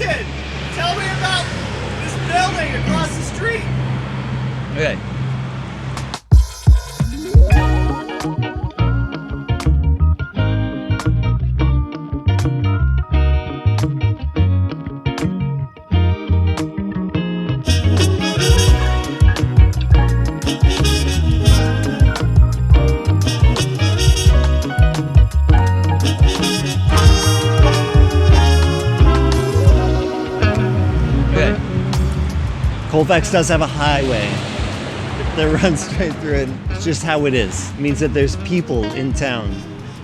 Captain, tell me about this building across the street. Okay. Colfax does have a highway that runs straight through it. It's just how it is. It means that there's people in town,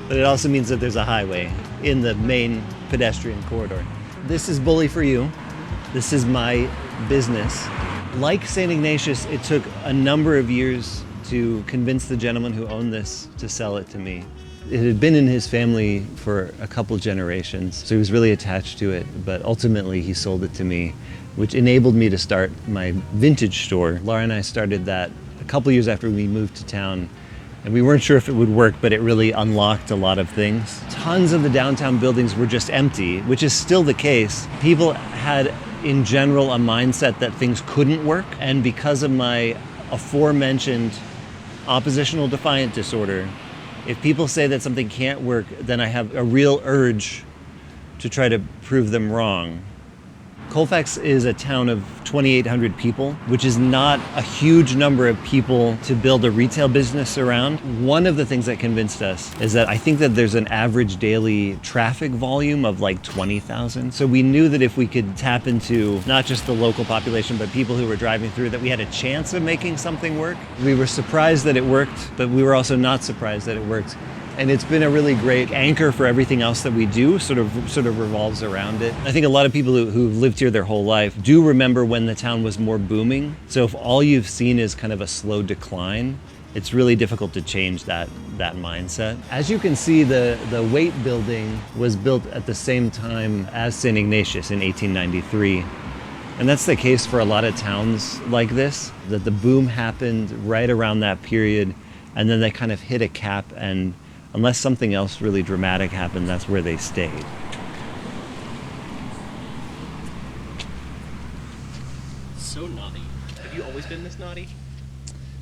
but it also means that there's a highway in the main pedestrian corridor. This is Bully for You. This is my business. Like St. Ignatius, it took a number of years to convince the gentleman who owned this to sell it to me. It had been in his family for a couple generations, so he was really attached to it, but ultimately he sold it to me, which enabled me to start my vintage store. Laura and I started that a couple years after we moved to town, and we weren't sure if it would work, but it really unlocked a lot of things. Tons of the downtown buildings were just empty, which is still the case. People had, in general, a mindset that things couldn't work, and because of my aforementioned oppositional defiant disorder, if people say that something can't work, then I have a real urge to try to prove them wrong. Colfax is a town of 2,800 people, which is not a huge number of people to build a retail business around. One of the things that convinced us is that I think that there's an average daily traffic volume of like 20,000. So we knew that if we could tap into not just the local population, but people who were driving through, that we had a chance of making something work. We were surprised that it worked, but we were also not surprised that it worked. And it's been a really great anchor for everything else that we do, sort of revolves around it. I think a lot of people who've lived here their whole life do remember when the town was more booming. So if all you've seen is kind of a slow decline, it's really difficult to change that mindset. As you can see, the Waite building was built at the same time as St. Ignatius in 1893. And that's the case for a lot of towns like this, that the boom happened right around that period, and then they kind of hit a cap, and unless something else really dramatic happened, that's where they stayed. So naughty. Have you always been this naughty?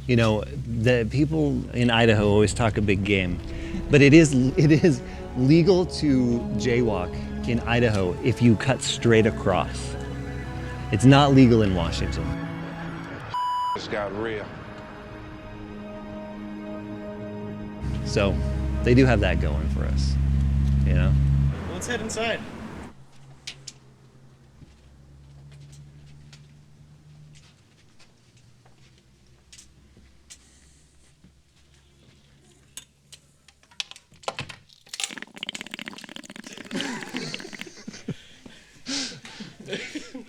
You know, the people in Idaho always talk a big game, but it is legal to jaywalk in Idaho if you cut straight across. It's not legal in Washington. It's got real. So they do have that going for us, you know? Well, let's head inside.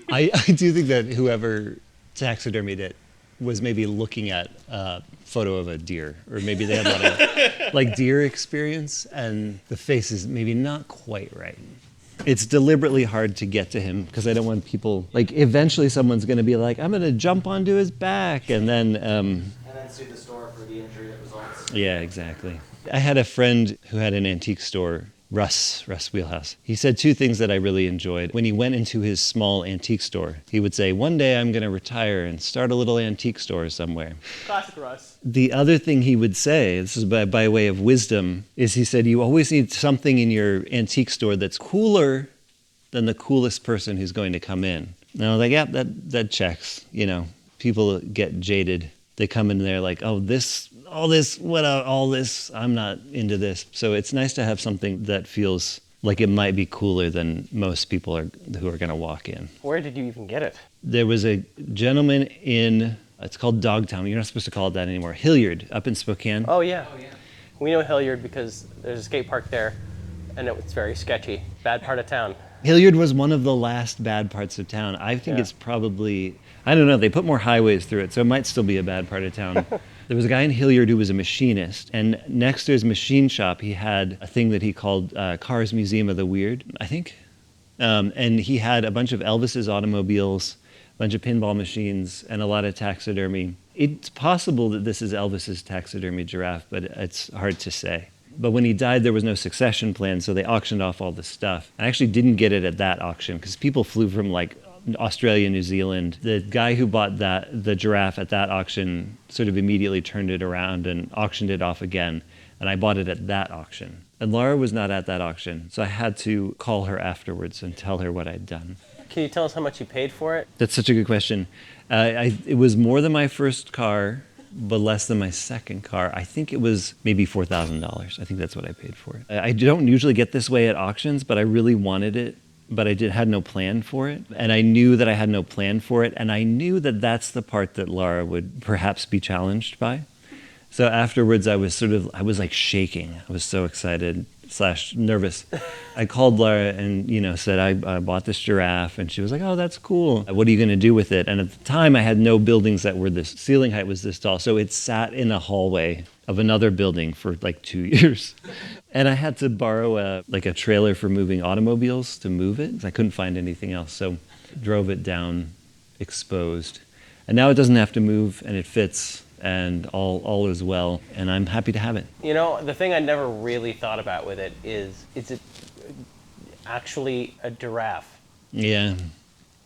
I do think that whoever taxidermied it was maybe looking at a photo of a deer, or maybe they had a lot of like deer experience, and the face is maybe not quite right. It's deliberately hard to get to him because I don't want people, like, eventually someone's going to be like, I'm going to jump onto his back, and then sue the store for the injury that results. yeah, exactly. I had a friend who had an antique store, Russ Wheelhouse. He said two things that I really enjoyed. When he went into his small antique store, he would say, one day I'm going to retire and start a little antique store somewhere. Classic Russ. The other thing he would say, this is by way of wisdom, is he said, you always need something in your antique store that's cooler than the coolest person who's going to come in. And I was like, yeah, that checks. You know, people get jaded. They come in there like, oh, all this, I'm not into this. So it's nice to have something that feels like it might be cooler than most people who are going to walk in. Where did you even get it? There was a gentleman it's called Dogtown. You're not supposed to call it that anymore. Hilliard, up in Spokane. Oh yeah. We know Hilliard because there's a skate park there, and it's very sketchy. Bad part of town. Hilliard was one of the last bad parts of town. I think it's probably, I don't know, they put more highways through it, so it might still be a bad part of town. There was a guy in Hilliard who was a machinist, and next to his machine shop, he had a thing that he called Cars Museum of the Weird, I think. And he had a bunch of Elvis's automobiles, a bunch of pinball machines, and a lot of taxidermy. It's possible that this is Elvis's taxidermy giraffe, but it's hard to say. But when he died, there was no succession plan, so they auctioned off all the stuff. I actually didn't get it at that auction because people flew from like Australia, New Zealand. The guy who bought the giraffe at that auction sort of immediately turned it around and auctioned it off again. And I bought it at that auction. And Laura was not at that auction, so I had to call her afterwards and tell her what I'd done. Can you tell us how much you paid for it? That's such a good question. It was more than my first car, but less than my second car. I think it was maybe $4,000. I think that's what I paid for it. I don't usually get this way at auctions, but I really wanted it, but I had no plan for it. And I knew that I had no plan for it, and I knew that that's the part that Laura would perhaps be challenged by. So afterwards, I was like shaking. I was so excited / nervous. I called Laura and, said, I bought this giraffe. And she was like, oh, that's cool. What are you going to do with it? And at the time, I had no buildings that were this, ceiling height was this tall. So it sat in a hallway of another building for like 2 years. And I had to borrow a trailer for moving automobiles to move it. I couldn't find anything else. So drove it down exposed. And now it doesn't have to move and it fits. And all is well, and I'm happy to have it. The thing I never really thought about with it is it actually a giraffe? Yeah,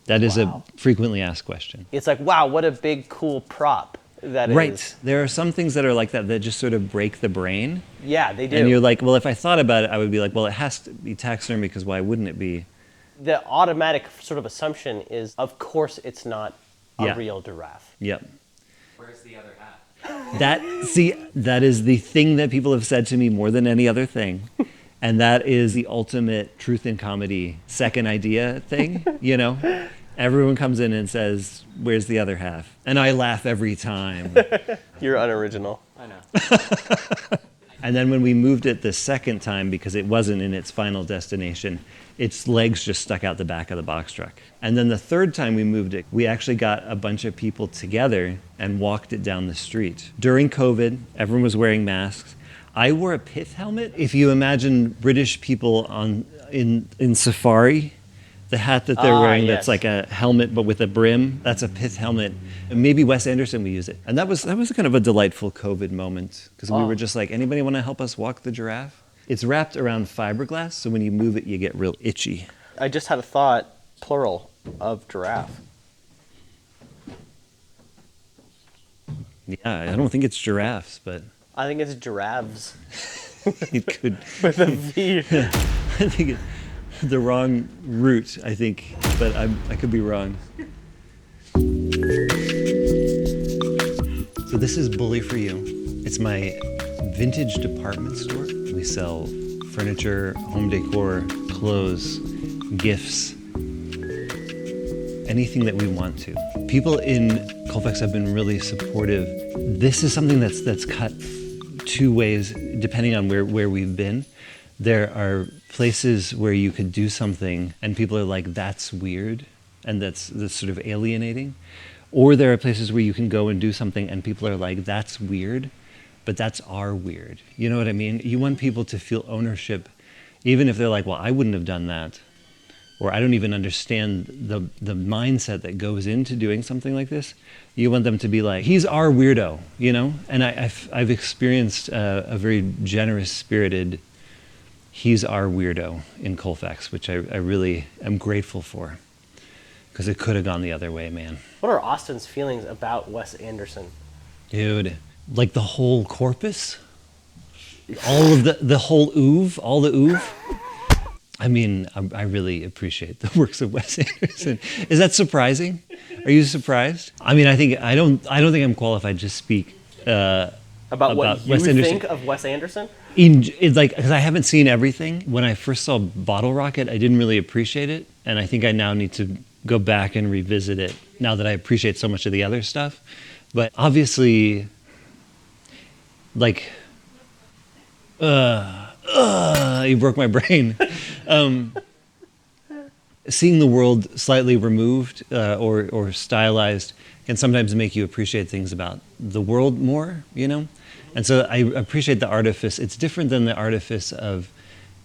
that is a frequently asked question. It's like, wow, what a big, cool prop that is. Right, there are some things that are like that just sort of break the brain. Yeah, they do. And you're like, well, if I thought about it, I would be like, well, it has to be taxidermy because why wouldn't it be? The automatic sort of assumption is, of course, it's not a real giraffe. Yep. Where's the other half? That is the thing that people have said to me more than any other thing. And that is the ultimate truth in comedy second idea thing, Everyone comes in and says, where's the other half? And I laugh every time. You're unoriginal. I know. And then when we moved it the second time, because it wasn't in its final destination, its legs just stuck out the back of the box truck. And then the third time we moved it, we actually got a bunch of people together and walked it down the street. During COVID, everyone was wearing masks. I wore a pith helmet. If you imagine British people in safari, the hat that they're wearing that's like a helmet but with a brim, that's a pith helmet. And maybe Wes Anderson would use it. And that was kind of a delightful COVID moment because we were just like, anybody want to help us walk the giraffe? It's wrapped around fiberglass, so when you move it, you get real itchy. I just had a thought, plural, of giraffe. Yeah, I don't think it's giraffes, but... I think it's giraffes. It could... With a V. I think the wrong route, I think, but I could be wrong. So this is Bully for You. It's my vintage department store. We sell furniture, home decor, clothes, gifts, anything that we want to. People in Colfax have been really supportive. This is something that's cut two ways depending on where we've been. There are places where you could do something and people are like, that's weird, and that's sort of alienating. Or there are places where you can go and do something and people are like, that's weird, but that's our weird. You know what I mean? You want people to feel ownership, even if they're like, well, I wouldn't have done that. Or I don't even understand the mindset that goes into doing something like this. You want them to be like, he's our weirdo, And I've experienced a very generous, spirited, he's our weirdo in Colfax, which I really am grateful for. Because it could have gone the other way, man. What are Austin's feelings about Wes Anderson? Dude, like the whole corpus? All of the whole oeuvre? All the oeuvre? I mean, I really appreciate the works of Wes Anderson. Is that surprising? Are you surprised? I mean, I don't think I'm qualified to speak about what you Wes Anderson. think of Wes Anderson? It's like, because I haven't seen everything. When I first saw Bottle Rocket, I didn't really appreciate it, and I think I now need to go back and revisit it now that I appreciate so much of the other stuff. But obviously, like, you broke my brain. Seeing the world slightly removed or stylized can sometimes make you appreciate things about the world more, And so I appreciate the artifice. It's different than the artifice of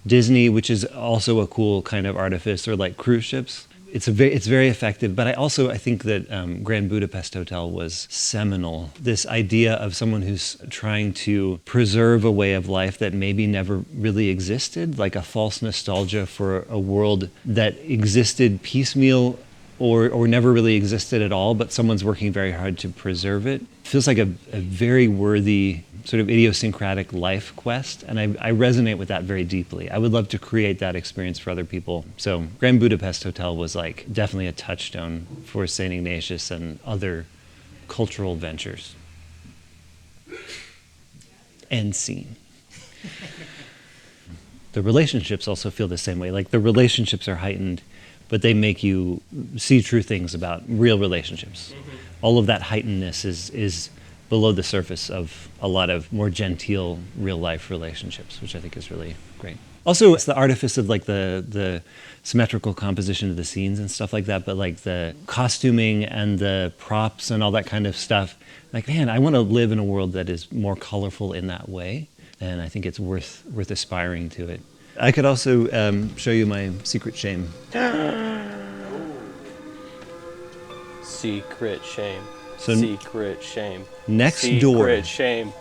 Disney, which is also a cool kind of artifice, or like cruise ships. it's very effective. But I think that Grand Budapest Hotel was seminal. This idea of someone who's trying to preserve a way of life that maybe never really existed, like a false nostalgia for a world that existed piecemeal or never really existed at all, but someone's working very hard to preserve it. Feels like a very worthy sort of idiosyncratic life quest, and I resonate with that very deeply. I would love to create that experience for other people. So Grand Budapest Hotel was like definitely a touchstone for St. Ignatius and other cultural ventures. End scene. The relationships also feel the same way. Like the relationships are heightened, but they make you see true things about real relationships. All of that heightenedness is below the surface of a lot of more genteel real life relationships, which I think is really great. Also, it's the artifice of like the symmetrical composition of the scenes and stuff like that, but like the costuming and the props and all that kind of stuff. Like, man, I want to live in a world that is more colorful in that way, and I think it's worth aspiring to it. I could also show you my secret shame. Secret shame. So secret shame. Next secret door. Secret shame.